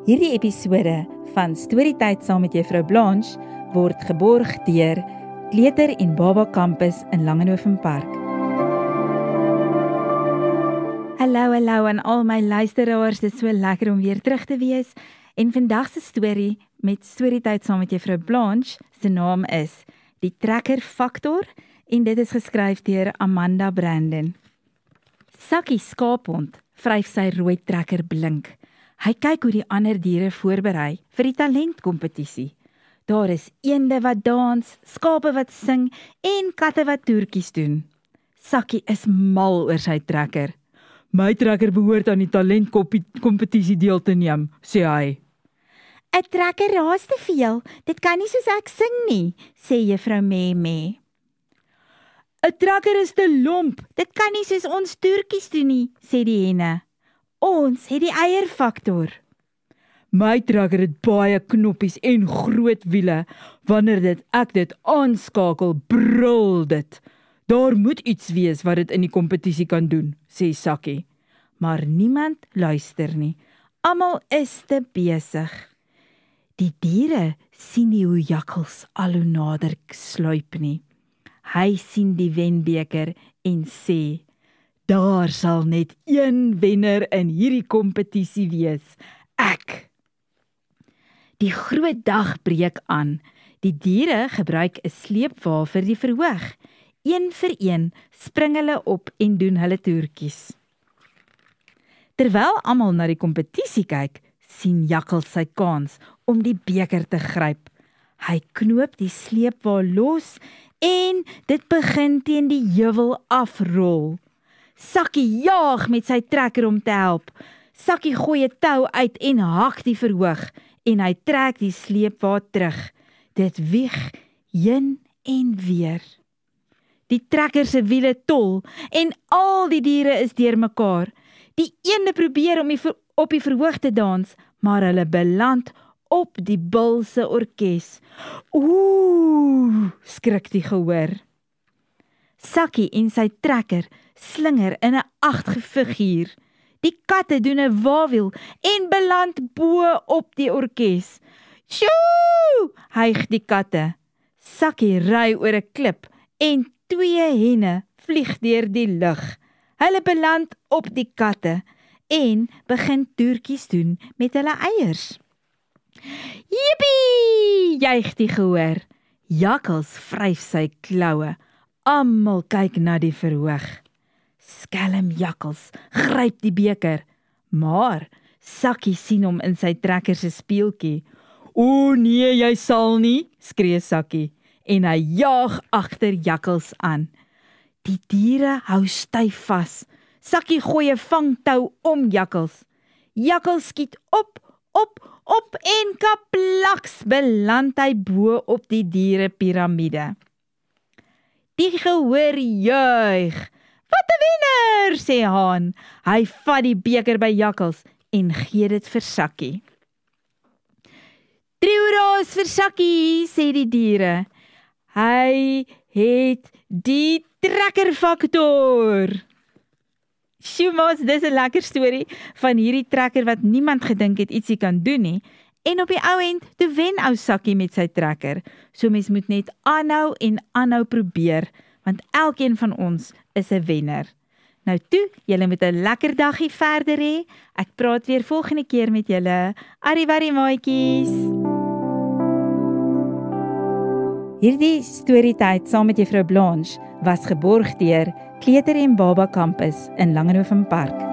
Hierdie episode van Storytyd saam met Juffrou Blanche word geborg deur Kleuter en Baba Campus in Langenhoven Park. Hallo aan al my luisteraars, dit is so lekker om weer terug te wees. En vandag se storie met Storytyd saam met Juffrou Blanche se naam is Die Trekker Faktor en dit is geskryf deur Amanda Brandon. Sakkie skaaphond vryf sy rooi trekker blink. Hy kyk hoe die ander diere voorberei vir die talentkompetisie. Daar is eende wat dans, skape wat sing en katte wat toertjies doen. Sakkie is mal oor sy trekker. My trekker behoort aan die talentkompetisie deel te neem, sê hy. 'n Trekker raas te veel, dit kan nie soos ek sing nie, sê Juffrou Mee. 'n Trekker is te lomp, dit kan nie soos ons toertjies doen nie, sê die henne. Ons het die eierfaktor. My trekker het baie knoppies en groot wiele. Wanneer ek dit aanskakel, brul dit. Daar moet iets wees wat dit in die kompetisie kan doen, sê Sakkie. Maar niemand luister nie. Almal is te besig. Die diere sien nie hoe Jakkals al hoe nader sluip nie. Hy sien die wenbeker en sê, daar sal net een wenner in hierdie kompetisie wees, ek. Die groot dag breek aan. Die diere gebruik 'n sleepwa vir die verhoog. Een vir een spring hulle op en doen hulle toertjies. Terwyl almal na die kompetisie kyk, sien Jakkals sy kans om die beker te gryp. Hy knoop die sleepwa los en dit begin teen die heuwel afrol. Sakkie jaag met sy trekker om te help. Sakkie gooi 'n tou uit en hak die verhoog en hy trek die sleepwa terug. Dit wieg heen en weer. Die trekker se wiele tol en al die diere is deurmekaar. Die eende probeer om op die verhoog te dans, maar hulle beland op die bul se orkes. Oeh, skrik die gehoor. Sakkie en sy trekker slinger in 'n 8 figuur. Die katte doen 'n wawiel en beland bo op die orkes. Sjoe, hyg die katte. Sakkie ry oor 'n klip en 2 henne vlieg deur die lug. Hulle beland op die katte en begin toertjies doen met hulle eiers. Jippie, juig die gehoor. Jakkals vryf sy kloue. Almal kyk na die verhoog. Skelm Jakkals gryp die beker, maar Sakkie sien hom in sy trekker se speeltjie. O nee, jy sal nie, skree Sakkie, en hy jaag agter Jakkals aan. Die diere hou styf vas. Sakkie gooi 'n vangtou om Jakkals. Jakkals skiet op en kaplaks beland hy bo op die dierepiramide. Die gehoor juig. Wat 'n wenner, sê Haan. Hy vat die beker by Jakkals en gee dit vir Sakkie. Trioeras vir Sakkie, sê die diere. Hy het die trekkerfaktor. Sjoe, dis 'n lekker storie van hierdie trekker wat niemand gedink het ietsie kan doen nie. En op die ou end, toe wen ou Sakkie met sy trekker. So mens moet net aanhou en aanhou probeer, want elkeen van ons is 'n wenner. Nou toe, julle moet 'n lekker daggie verder hê. Ek praat weer volgende keer met julle. Arrivederci maatjies. Hierdie Storytyd saam met Juffrou Blanche was geborg deur Kleuter en Baba Campus in Langenhoven Park.